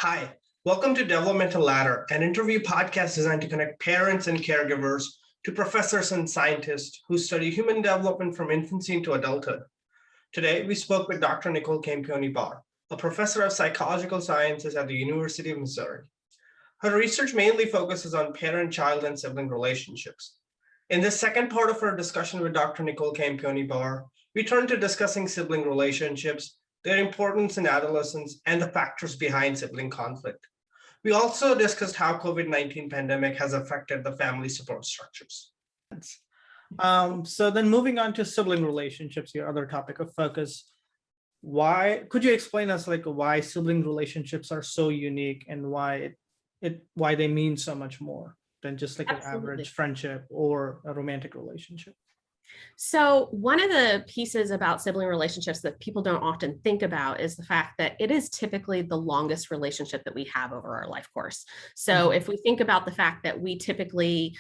Hi, welcome to Developmental Ladder, an interview podcast designed to connect parents and caregivers to professors and scientists who study human development from infancy into adulthood. Today, we spoke with Dr. Nicole Campione-Barr, a professor of psychological sciences at the University of Missouri. Her research mainly focuses on parent, child, and sibling relationships. In this second part of our discussion with Dr. Nicole Campione-Barr, we turn to discussing sibling relationships, their importance in adolescence, and the factors behind sibling conflict. We also discussed how COVID-19 pandemic has affected the family support structures. So then moving on to sibling relationships, your other topic of focus, why could you explain us why sibling relationships are so unique and why they mean so much more than just an average friendship or a romantic relationship? So one of the pieces about sibling relationships that people don't often think about is the fact that it is typically the longest relationship that we have over our life course. So if we think about the fact that we typically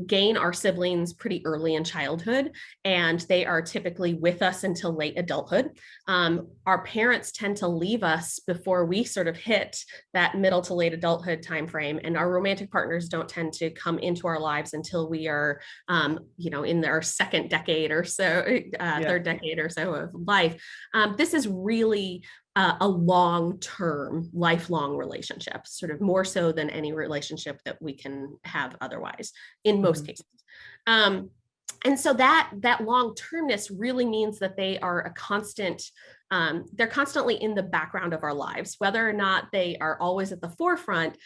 gain our siblings pretty early in childhood, and they are typically with us until late adulthood, our parents tend to leave us before we sort of hit that middle to late adulthood timeframe, and our romantic partners don't tend to come into our lives until we are, in their second decade or so, third decade or so of life. This is really a long-term, lifelong relationship, sort of more so than any relationship that we can have otherwise, in most cases. And so that long-termness really means that they are a constant, they're constantly in the background of our lives, whether or not they are always at the forefront.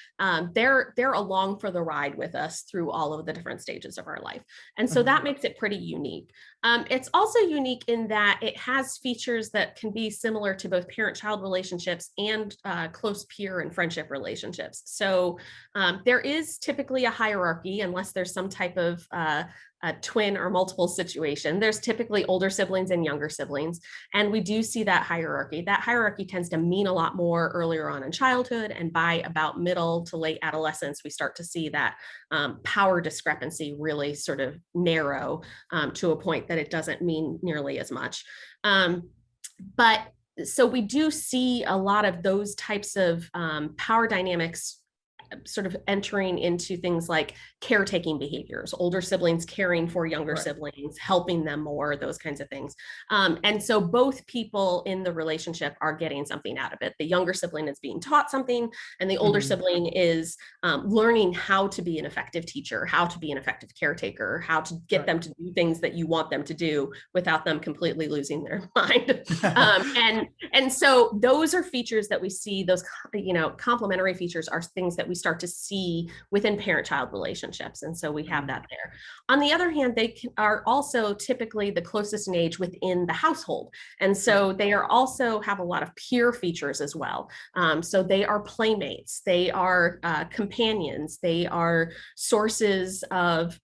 They're along for the ride with us through all of the different stages of our life. And so that makes it pretty unique. It's also unique in that it has features that can be similar to both parent-child relationships and close peer and friendship relationships. So there is typically a hierarchy, unless there's some type of a twin or multiple situation. There's typically older siblings and younger siblings, and we do see that hierarchy. That hierarchy tends to mean a lot more earlier on in childhood, and by about middle to late adolescence, we start to see that power discrepancy really sort of narrow to a point that it doesn't mean nearly as much. But so we do see a lot of those types of power dynamics sort of entering into things like caretaking behaviors, older siblings caring for younger siblings, helping them more, those kinds of things. And so both people in the relationship are getting something out of it. The younger sibling is being taught something, and the older sibling is learning how to be an effective teacher, how to be an effective caretaker, how to get them to do things that you want them to do without them completely losing their mind. And so those are features that we see, those, complementary features are things that we start to see within parent-child relationships. And so we have that there. On the other hand, they are also typically the closest in age within the household. And so they are also have a lot of peer features as well. So they are playmates, they are companions, they are sources of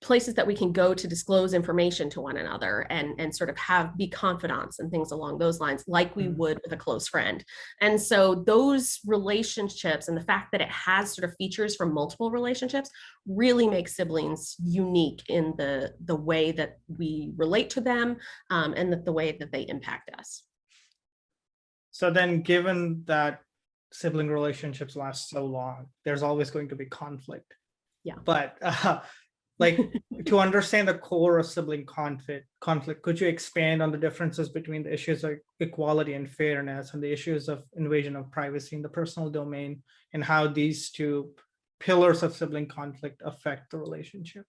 places that we can go to disclose information to one another and sort of be confidants and things along those lines, like we would with a close friend. And so those relationships and the fact that it has sort of features from multiple relationships really makes siblings unique in the way that we relate to them and the way that they impact us. So then, given that sibling relationships last so long, there's always going to be conflict. Yeah. But to understand the core of sibling conflict, could you expand on the differences between the issues of equality and fairness and the issues of invasion of privacy in the personal domain, and how these two pillars of sibling conflict affect the relationship?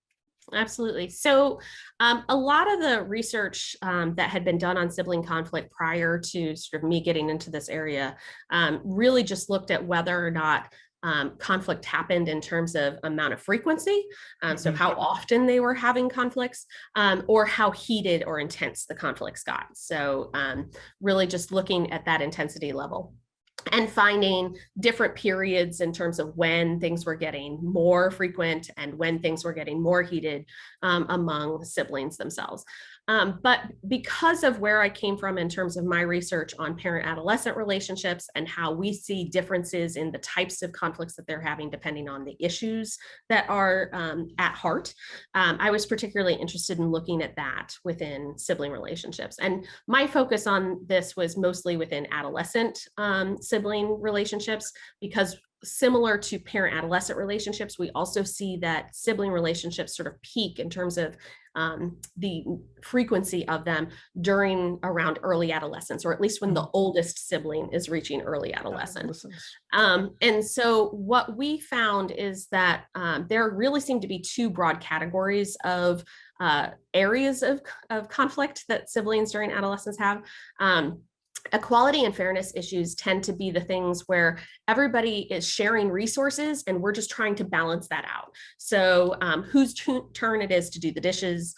Absolutely. So a lot of the research that had been done on sibling conflict prior to sort of me getting into this area really just looked at whether or not conflict happened in terms of amount of frequency, so how often they were having conflicts, or how heated or intense the conflicts got. So really just looking at that intensity level and finding different periods in terms of when things were getting more frequent and when things were getting more heated among siblings themselves. But because of where I came from in terms of my research on parent-adolescent relationships and how we see differences in the types of conflicts that they're having depending on the issues that are at heart, I was particularly interested in looking at that within sibling relationships. And my focus on this was mostly within adolescent sibling relationships, because similar to parent-adolescent relationships, we also see that sibling relationships sort of peak in terms of the frequency of them during around early adolescence, or at least when the oldest sibling is reaching early adolescence. And so what we found is that there really seem to be two broad categories of areas of conflict that siblings during adolescence have. Equality and fairness issues tend to be the things where everybody is sharing resources and we're just trying to balance that out. So whose turn it is to do the dishes,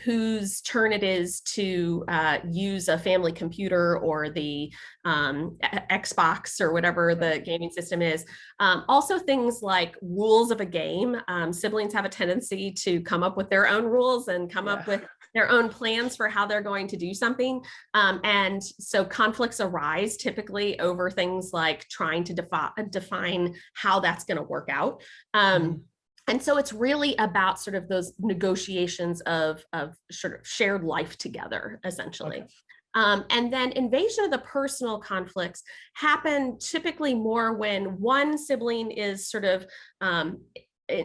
whose turn it is to use a family computer or the Xbox or whatever the gaming system is. Also things like rules of a game. Siblings have a tendency to come up with their own rules and come up with their own plans for how they're going to do something. And so conflicts arise typically over things like trying to define how that's going to work out. And so it's really about sort of those negotiations of sort of shared life together, essentially. And then invasion of the personal conflicts happen typically more when one sibling is sort of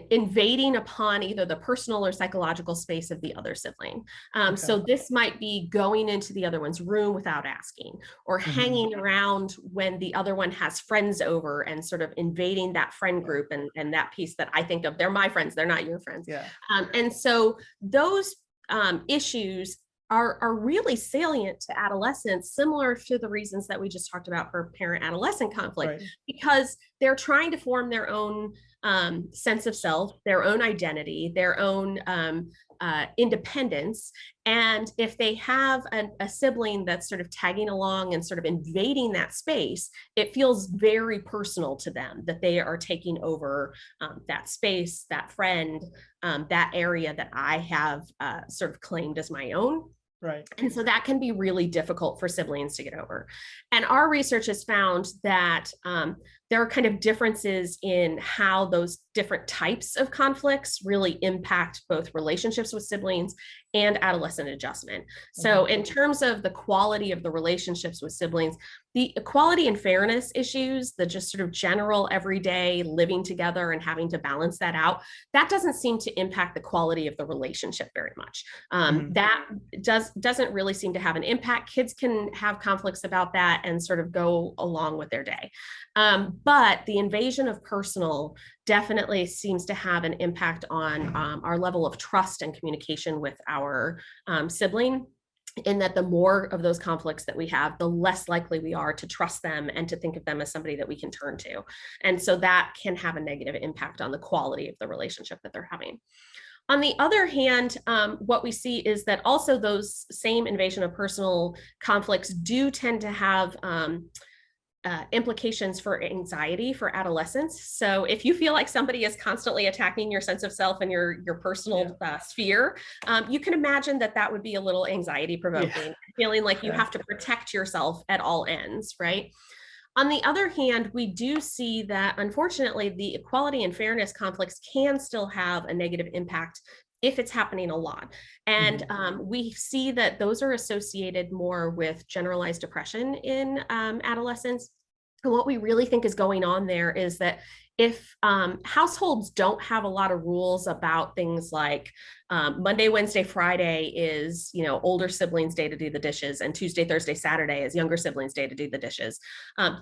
invading upon either the personal or psychological space of the other sibling. So this might be going into the other one's room without asking, or hanging around when the other one has friends over and sort of invading that friend group and that piece that I think of, they're my friends, they're not your friends. And so those issues are really salient to adolescents, similar to the reasons that we just talked about for parent-adolescent conflict, because they're trying to form their own sense of self, their own identity, their own independence. And if they have a sibling that's sort of tagging along and sort of invading that space, it feels very personal to them that they are taking over that space, that friend, that area that I have sort of claimed as my own. And so that can be really difficult for siblings to get over. And our research has found that there are kind of differences in how those different types of conflicts really impact both relationships with siblings and adolescent adjustment. So in terms of the quality of the relationships with siblings, the equality and fairness issues, the just sort of general everyday living together and having to balance that out, that doesn't seem to impact the quality of the relationship very much. That doesn't really seem to have an impact. Kids can have conflicts about that and sort of go along with their day. But the invasion of personal definitely seems to have an impact on our level of trust and communication with our sibling, in that the more of those conflicts that we have, the less likely we are to trust them and to think of them as somebody that we can turn to. And so that can have a negative impact on the quality of the relationship that they're having. On the other hand, what we see is that also those same invasion of personal conflicts do tend to have implications for anxiety for adolescents. So if you feel like somebody is constantly attacking your sense of self and your personal sphere, you can imagine that that would be a little anxiety provoking, feeling like you have to protect yourself at all ends, right? On the other hand, we do see that unfortunately the equality and fairness conflicts can still have a negative impact if it's happening a lot. And we see that those are associated more with generalized depression in adolescents. And what we really think is going on there is that if households don't have a lot of rules about things like Monday, Wednesday, Friday is, older siblings' day to do the dishes, and Tuesday, Thursday, Saturday is younger siblings' day to do the dishes.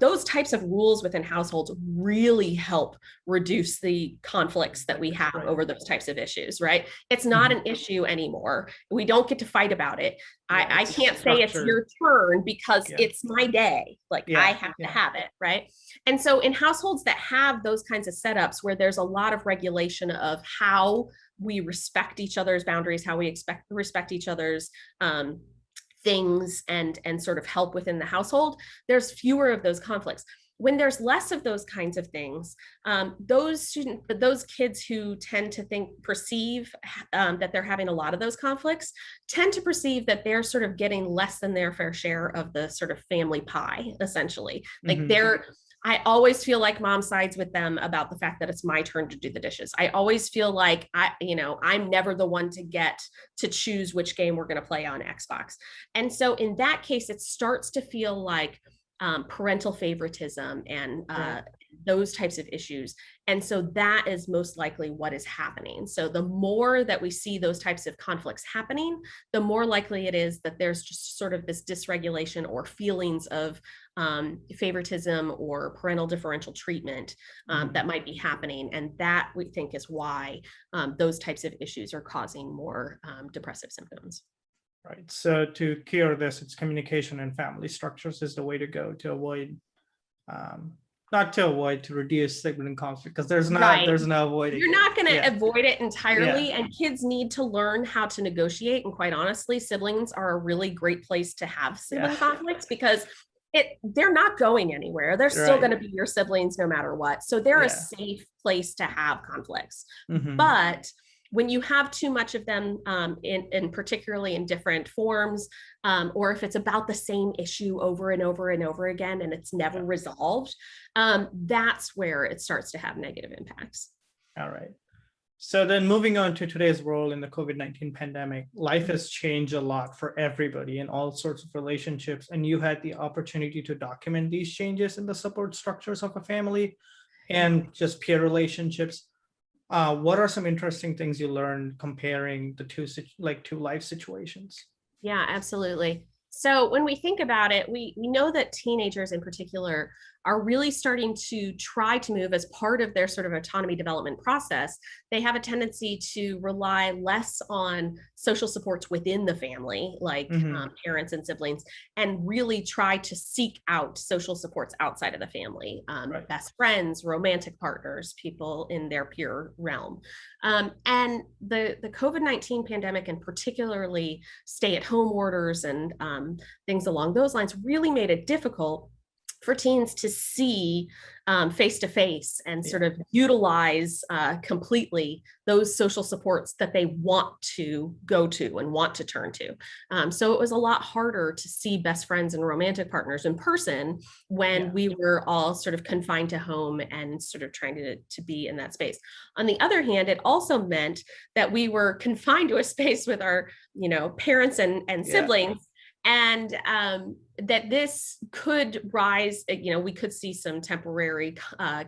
Those types of rules within households really help reduce the conflicts that we have over those types of issues, right? It's not an issue anymore. We don't get to fight about it. I can't say it's your turn because it's my day. Like I have to have it, right? And so in households that have those kinds of setups where there's a lot of regulation of how we respect each other's boundaries, how we respect each other's things and sort of help within the household, there's fewer of those conflicts. when there's less of those kinds of things, those kids who tend to perceive that they're having a lot of those conflicts tend to perceive that they're sort of getting less than their fair share of the sort of family pie, essentially. Like I always feel like mom sides with them about the fact that it's my turn to do the dishes. I always feel like I'm never the one to get to choose which game we're going to play on Xbox. And so in that case, it starts to feel like parental favoritism and those types of issues. And so that is most likely what is happening. So the more that we see those types of conflicts happening, the more likely it is that there's just sort of this dysregulation or feelings of favoritism or parental differential treatment that might be happening. And that we think is why those types of issues are causing more depressive symptoms. Right. So to cure this, it's communication and family structures is the way to go to avoid, to reduce sibling conflict, because there's no avoiding. You're not going to avoid it entirely. And kids need to learn how to negotiate. And quite honestly, siblings are a really great place to have sibling conflicts, because they're not going anywhere. They're still going to be your siblings no matter what. So they're a safe place to have conflicts. But when you have too much of them, in particularly in different forms, or if it's about the same issue over and over and over again, and it's never resolved, that's where it starts to have negative impacts. All right. So then moving on to today's role in the COVID-19 pandemic, life has changed a lot for everybody in all sorts of relationships. And you had the opportunity to document these changes in the support structures of a family and just peer relationships. What are some interesting things you learned comparing the two life situations? Yeah, absolutely. So when we think about it, we know that teenagers in particular are really starting to try to move as part of their sort of autonomy development process. They have a tendency to rely less on social supports within the family, like parents and siblings, and really try to seek out social supports outside of the family, best friends, romantic partners, people in their peer realm. And the COVID-19 pandemic, and particularly stay-at-home orders and things along those lines, really made it difficult for teens to see face-to-face and sort of utilize completely those social supports that they want to go to and want to turn to. So it was a lot harder to see best friends and romantic partners in person when we were all sort of confined to home and sort of trying to be in that space. On the other hand, it also meant that we were confined to a space with our, parents and siblings. And that this could rise, we could see some temporary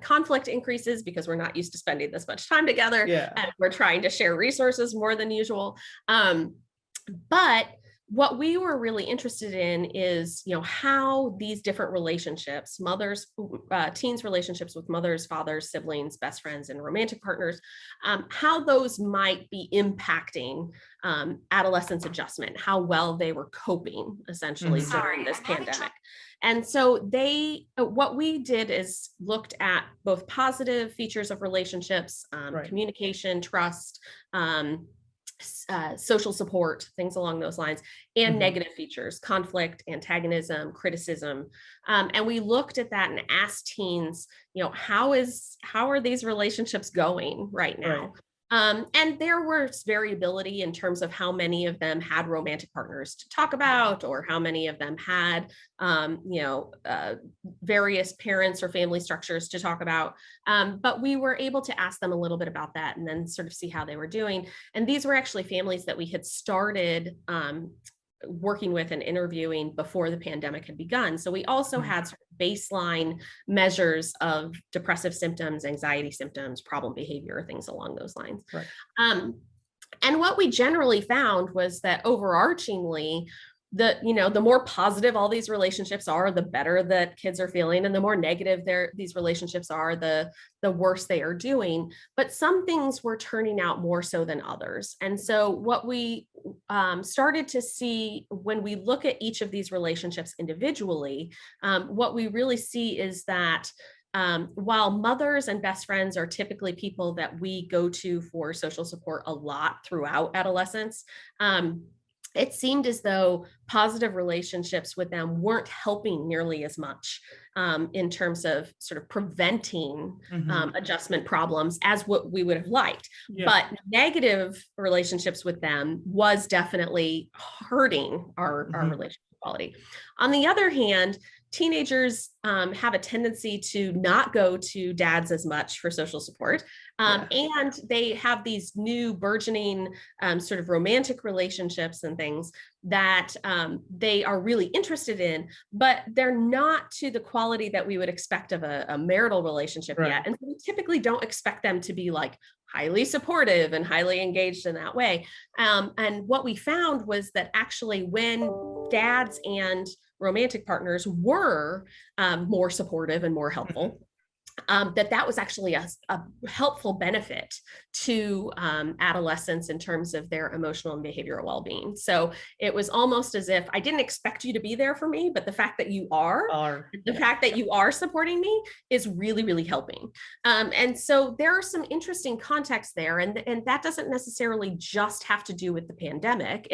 conflict increases because we're not used to spending this much time together. And we're trying to share resources more than usual. But what we were really interested in is, how these different relationships, teens' relationships with mothers, fathers, siblings, best friends, and romantic partners, how those might be impacting adolescence adjustment, how well they were coping essentially during this pandemic. And so what we did is looked at both positive features of relationships, communication, trust, social support, things along those lines, and negative features, conflict, antagonism, criticism. And we looked at that and asked teens, how are these relationships going right now? And there was variability in terms of how many of them had romantic partners to talk about, or how many of them had, various parents or family structures to talk about. But we were able to ask them a little bit about that and then sort of see how they were doing. And these were actually families that we had started working with and interviewing before the pandemic had begun. So we also had sort of baseline measures of depressive symptoms, anxiety symptoms, problem behavior, things along those lines. And what we generally found was that overarchingly, the more positive all these relationships are, the better that kids are feeling, and the more negative these relationships are, the worse they are doing. But some things were turning out more so than others. And so what we started to see when we look at each of these relationships individually, what we really see is that while mothers and best friends are typically people that we go to for social support a lot throughout adolescence, it seemed as though positive relationships with them weren't helping nearly as much in terms of sort of preventing adjustment problems as what we would have liked. Yeah. But negative relationships with them was definitely hurting our relationship quality. On the other hand, teenagers have a tendency to not go to dads as much for social support. And they have these new burgeoning sort of romantic relationships and things that they are really interested in, but they're not to the quality that we would expect of a marital relationship yet. And so we typically don't expect them to be like highly supportive and highly engaged in that way. And what we found was that actually when dads and romantic partners were more supportive and more helpful, that was actually a helpful benefit to adolescents in terms of their emotional and behavioral well-being. So it was almost as if I didn't expect you to be there for me, but the fact that you are, fact that you are supporting me is really, really helping. And so there are some interesting contexts there, and that doesn't necessarily just have to do with the pandemic.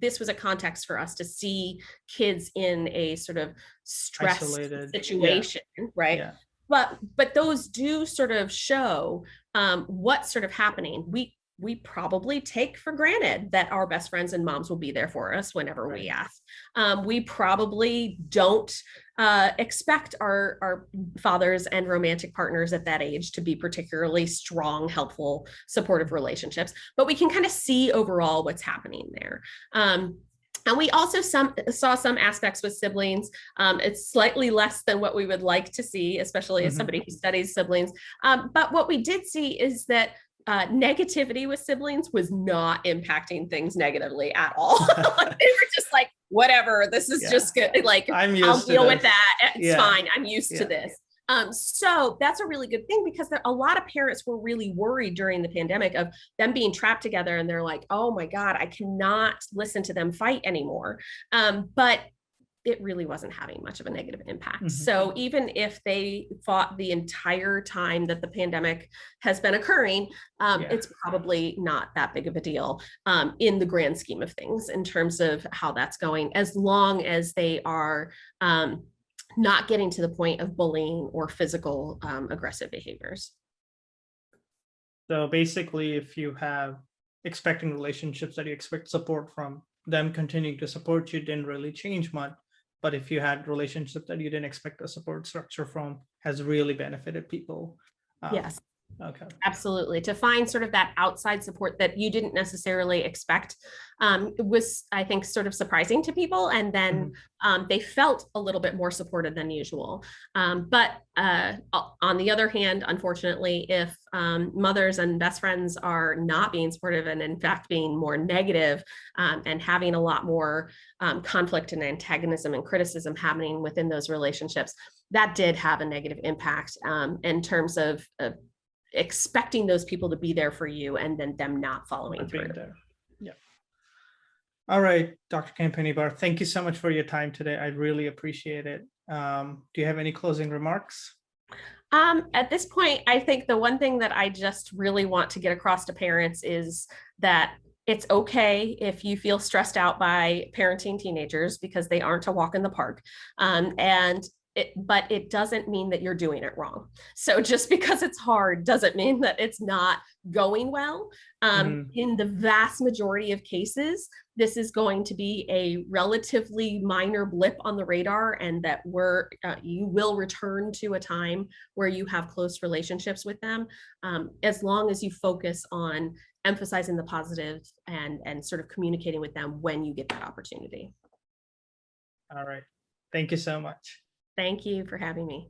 This was a context for us to see kids in a sort of stressed situation, right? Yeah. But those do sort of show what's sort of happening. We probably take for granted that our best friends and moms will be there for us whenever we ask. We probably don't expect our fathers and romantic partners at that age to be particularly strong, helpful, supportive relationships, but we can kind of see overall what's happening there. And we also saw some aspects with siblings. It's slightly less than what we would like to see, especially as somebody who studies siblings. But what we did see is that negativity with siblings was not impacting things negatively at all. They were just like, whatever, this is just good. Like, I'll deal with that. It's fine. I'm used to this. So that's a really good thing, because a lot of parents were really worried during the pandemic of them being trapped together, and they're like, oh my God, I cannot listen to them fight anymore. But it really wasn't having much of a negative impact. So even if they fought the entire time that the pandemic has been occurring, it's probably not that big of a deal in the grand scheme of things in terms of how that's going, as long as they are not getting to the point of bullying or physical aggressive behaviors. So basically, if you have expecting relationships that you expect support from, them continuing to support you didn't really change much. But if you had relationships that you didn't expect a support structure from, has really benefited people. Yes. Okay. Absolutely. To find sort of that outside support that you didn't necessarily expect was, I think, sort of surprising to people. And then they felt a little bit more supported than usual. But on the other hand, unfortunately, if mothers and best friends are not being supportive and in fact being more negative and having a lot more conflict and antagonism and criticism happening within those relationships, that did have a negative impact in terms of expecting those people to be there for you and then them not following through. Yeah. All right, Dr. Campione-Barr, thank you so much for your time today. I really appreciate it. Do you have any closing remarks? At this point, I think the one thing that I just really want to get across to parents is that it's okay if you feel stressed out by parenting teenagers, because they aren't a walk in the park. But it doesn't mean that you're doing it wrong. So just because it's hard doesn't mean that it's not going well. In the vast majority of cases, this is going to be a relatively minor blip on the radar, and that you will return to a time where you have close relationships with them, as long as you focus on emphasizing the positive and sort of communicating with them when you get that opportunity. All right. Thank you so much. Thank you for having me.